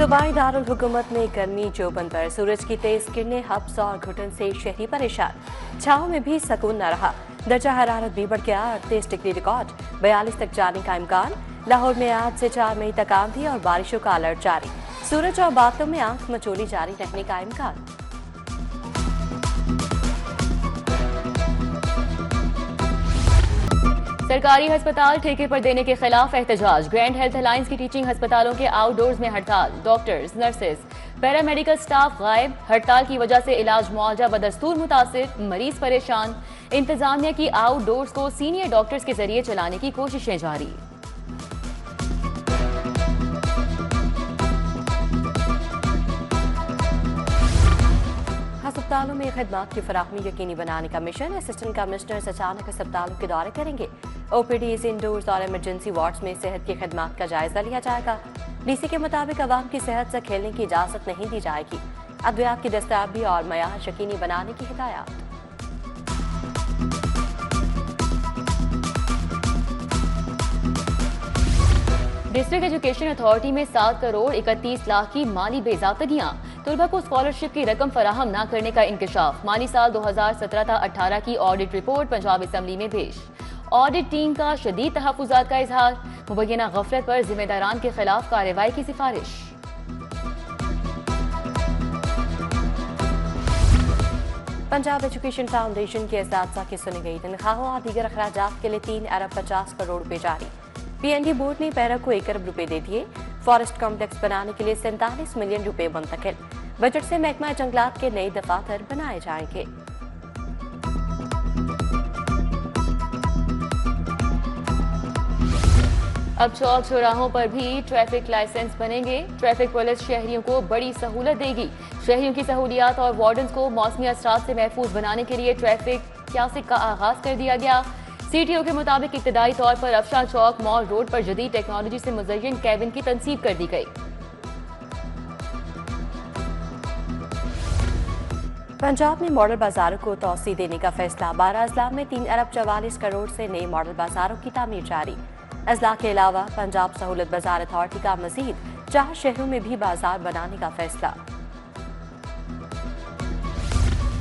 सूबाई दारुल हुकूमत में गर्मी जोबन पर सूरज की तेज किरणें हब्स और घुटन से शहरी परेशान। छाँव में भी सुकून न रहा। दर्जा हरारत भी बढ़ गया। 38 डिग्री रिकॉर्ड, 42 तक जाने का इम्कान। लाहौर में आज से 4 मई तक आंधी और बारिशों का अलर्ट जारी। सूरज और बादलों में आंख मचोली जारी रहने का इम्कान। सरकारी अस्पताल ठेके पर देने के खिलाफ एहतजाज। ग्रैंड हेल्थ अलायंस की टीचिंग अस्पतालों के आउटडोर्स में हड़ताल। डॉक्टर्स, नर्सेज, पैरामेडिकल स्टाफ गायब। हड़ताल की वजह से इलाज मुआवजा बदस्तूर मुतासिर, मरीज परेशान। इंतजामिया की आउटडोर्स को सीनियर डॉक्टर्स के जरिए चलाने की कोशिशें जारी। अस्पतालों में खदमात की फराहमी यकीनी बनाने का मिशन। असिस्टेंट कमिश्नर्स अचानक अस्पतालों के दौरे करेंगे। ओपीडीज, इंडोर्स और इमरजेंसी वार्ड्स में सेहत की खदमात का जायजा लिया जाएगा। डीसी के मुताबिक अवाम की सेहत से खेलने की इजाजत नहीं दी जाएगी। अद्वियात की दस्तयाबी और मयार यकीनी बनाने की हिदायत। डिस्ट्रिक्ट एजुकेशन अथॉरिटी में 7 करोड़ 31 लाख की माली बेजाबतगियां। तलबा को स्कॉलरशिप की रकम फराहम न करने का इंकशाफ। माली साल 2017-18 की ऑडिट रिपोर्ट पंजाब असम्बली में पेश। ऑडिट टीम का शदीद तहफुजात का इजहार। मुबैना गफलत पर जिम्मेदारान के खिलाफ कार्रवाई की सिफारिश। पंजाब एजुकेशन फाउंडेशन के असातिज़ा की सुनी गई तनख्वाहों और दीगर अखराजात के लिए 3 अरब 50 करोड़ रुपए जारी। पीएनडी बोर्ड ने पैरा को 1 अरब रुपए दे दिए। फॉरेस्ट कॉम्प्लेक्स बनाने के लिए 47 मिलियन रुपए मुंतकिल। बजट से महकमा जंगलात के नए दफातर बनाए जाएंगे। अब चौक चौराहों पर भी ट्रैफिक लाइसेंस बनेंगे। ट्रैफिक पुलिस शहरियों को बड़ी सहूलत देगी। शहरियों की सहूलियात और वार्डन्स को मौसमी असरात से महफूज बनाने के लिए ट्रैफिक क्यासिक का आगाज कर दिया गया। सीटीओ के मुताबिक इब्तदाई तौर पर अफशार चौक मॉल रोड पर जदीद टेक्नोलॉजी से मुज़य्यन कैबिन की तनसीब कर दी गई। पंजाब में मॉडल बाजारों को तौसी देने का फैसला। 12 अजला में 3 अरब 44 करोड़ से नए मॉडल बाजारों की तामीर जारी। अजला के अलावा पंजाब सहूलत बाजार अथॉरिटी का मजीद 4 शहरों में भी बाजार बनाने का फैसला।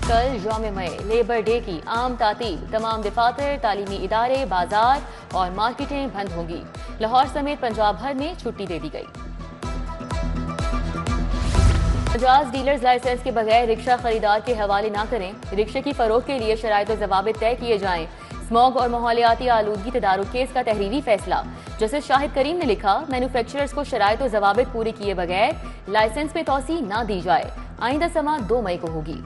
कल यौम मई लेबर डे की आम तातील। तमाम दफातर, तालीमी इदारे, बाजार और मार्केटें बंद होंगी। लाहौर समेत पंजाब भर में छुट्टी दे दी गई। बजाज डीलर्स लाइसेंस के बगैर रिक्शा खरीदार के हवाले न करें। रिक्शे की फरोख्त के लिए शराइत और जवाबित तय किए जाएं। स्मॉग और माहौलियाती आलूदगी तदारुक केस का तहरीरी फैसला। जस्टिस शाहिद करीम ने लिखा, मैन्युफैक्चरर्स को शराइत और जवाबित पूरे किए बगैर लाइसेंस में तौसी न दी जाए। आइंदा समाअत 2 मई को होगी।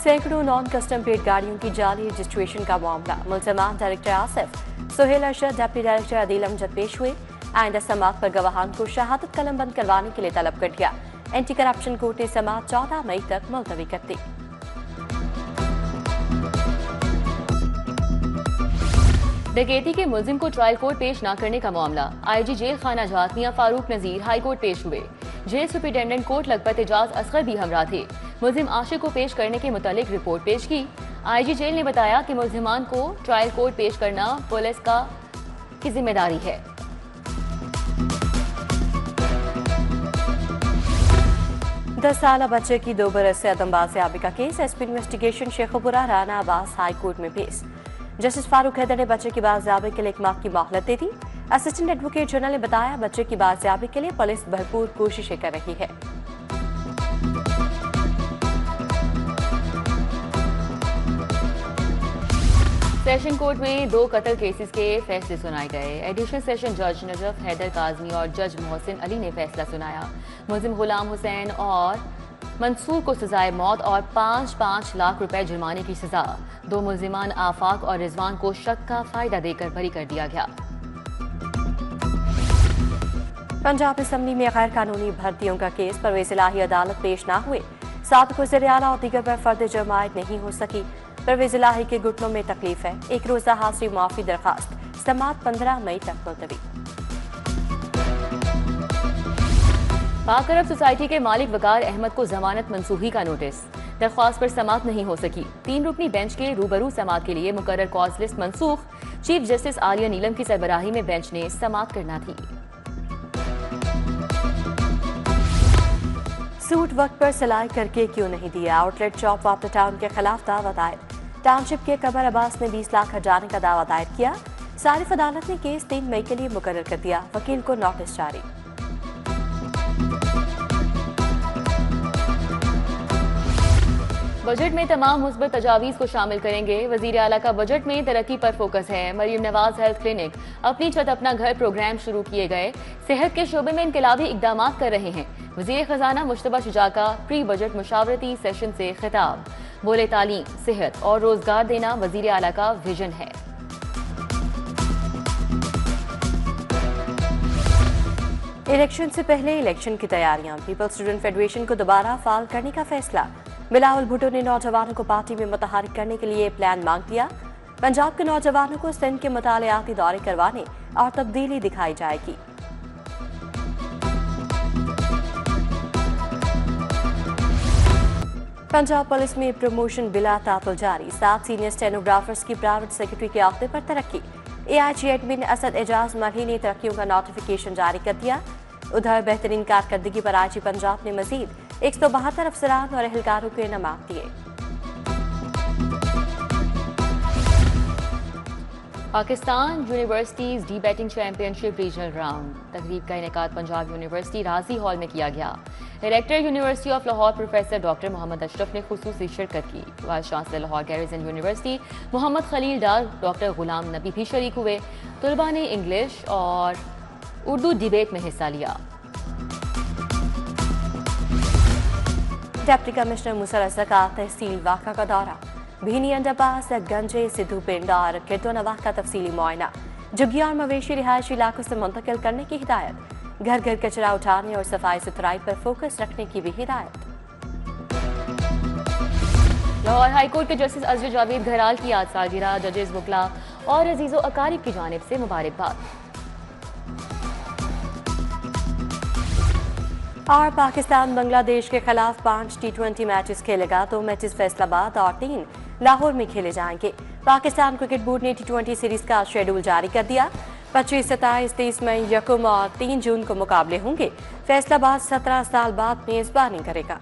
सैकड़ों नॉन कस्टम पेड गाड़ियों की जाली रजिस्ट्रेशन का मामला। मुल्ज़मान director Asif, Sohail Arshad, deputy director Adeel Amjad पेश हुए। आइंदा समाअत पर गवाहान को शहादत कलम बंद करवाने के लिए तलब कर दिया। एंटी करप्शन कोर्ट ने समाअत 14 मई तक मुलतवी कर दी। डकैती के मुल्जिम को ट्रायल कोर्ट पेश न करने का मामला। आईजी जेल खाना जात मियां फारूक नजीर हाई कोर्ट पेश हुए। Jail superintendent court Lakhpat Ejaz Asghar भी हमरा थे। मुल्जिम आशिक को पेश करने के मुतालिक रिपोर्ट पेश की। आईजी जेल ने बताया कि मुल्जिमान को ट्रायल कोर्ट पेश करना पुलिस की जिम्मेदारी है। दस साल बच्चे की 2 बरस से अदमबाज़ियाबी का case. SP investigation Sheikhupura Rana Abbas high court में पेश। जस्टिस फारूक हैदर ने बच्चे की बाजियाबी के लिए 1 माह की मोहलत दे दी। असिस्टेंट एडवोकेट जनरल ने बताया, बच्चे की बाजियाबी के लिए पुलिस भरपूर कोशिशें कर रही है। सेशन कोर्ट में 2 कत्ल केसेस के फैसले सुनाए गए। एडिशनल सेशन जज नजफ हैदर काजमी और जज मोहसिन अली ने फैसला सुनाया। मुल्जिम गुलाम हुसैन और मंसूर को सजाए मौत और 5-5 लाख रुपए जुर्माने की सजा। 2 मुल्जिमान आफाक और रिजवान को शक का फायदा देकर बरी कर दिया गया। पंजाब असम्बली में गैर कानूनी भर्तियों का केस। परवेज़ इलाही अदालत पेश न हुए। साबिक़ वज़ीर आला और दीगर पर फर्द जमायत नहीं हो सकी। परवेज़ इलाही के घुटनों में तकलीफ है। 1 रोज़ा हाजिरी माफी दरखास्त। समाअत 15 मई तक मुलतवी। पाक अरब सोसाइटी के मालिक वकार अहमद को जमानत मंसूखी का नोटिस। दरख्वास्त पर समाअत नहीं हो सकी। 3 रुकनी बेंच के रूबरू समाअत के लिए मुकर्रर कॉज लिस्ट मनसूख। चीफ जस्टिस आलिया नीलम की सरबराही में बेंच ने समाअत करना थी। सूट वक्त पर सिलाई करके क्यों नहीं दिया? आउटलेट चौक वापटा टाउन के खिलाफ दावा दायर। टाउनशिप के कमर अब्बास ने 20 लाख हटाने का दावा दायर किया। सारिफ अदालत ने केस 3 मई के लिए मुकर्रर कर दिया। वकील को नोटिस जारी। बजट में तमाम मुस्बत तजावीज़ को शामिल करेंगे। वजीर आला का बजट में तरक्की पर फोकस है। मरियम नवाज हेल्थ क्लिनिक, अपनी छत अपना घर प्रोग्राम शुरू किए गए। सेहत के शोबे में इनकलाबी इकदाम कर रहे हैं। वजीर खजाना मुश्तबा शुजा का प्री बजट मुशावरती सेशन से खिताब। बोले तालीम, सेहत और रोजगार देना वजीर आला का विजन है। इलेक्शन से पहले इलेक्शन की तैयारियां। पीपल्स स्टूडेंट फेडरेशन को दोबारा फाल करने का फैसला। बिलावल भुट्टो ने नौजवानों को पार्टी में मुतहरिक करने के लिए प्लान मांग दिया। पंजाब के नौजवानों को सिंध के मुतालियाती दौरे करवाने और तब्दीली दिखाई जाएगी। पंजाब पुलिस में प्रमोशन बिला तातुल जारी। 7 सीनियर स्टेनोग्राफर्स की प्राइवेट सेक्रेटरी के अहदे पर तरक्की। AIG एडमिन असद एजाज मरही ने तरक्कियों का नोटिफिकेशन जारी कर दिया। उधर बेहतरीन कारकर्दगी पर IG पंजाब ने मजीद 172 अफसरान और एहलकारों के इनामात दिए। Pakistan universities debating championship regional round तकरीब का इनेकाद पंजाब यूनिवर्सिटी राजी हॉल में किया गया। Director university of Lahore professor doctor Mohammad Ashraf ने खुसूसी शिरकत की। Vice chancellor Lahore garrison university Mohammad Khalil Dar doctor Ghulam Nabi भी शरीक हुए। तलबा ने इंग्लिश और उर्दू डिबेट में हिस्सा लिया। डिप्टी कमिश्नर मुसर अजहर का तहसील वाक़ा का दौरा। भीनी अंडरपास, गंजे, सिद्धू पिंड और किरतोनवा का तफसीली मुआयना। झुग्गियां और मवेशी रिहायशी इलाकों से मुंतकिल करने की हिदायत। घर घर कचरा उठाने और सफाई सुथराई पर फोकस रखने की भी हिदायत। लाहौर हाईकोर्ट के जस्टिस अजहर जावेद घराल की आज सालगिरह। जजेस बुकला और अजीजो अकारिब की जानिब से मुबारकबाद। और पाकिस्तान बांग्लादेश के खिलाफ 5 T20 मैचेस खेलेगा। 2 मैचेस फैसलाबाद और 3 लाहौर में खेले जाएंगे। पाकिस्तान क्रिकेट बोर्ड ने T20 सीरीज का शेड्यूल जारी कर दिया। 25, 27, 30 मई, यकम और 3 जून को मुकाबले होंगे। फैसलाबाद 17 साल बाद मेजबानी करेगा।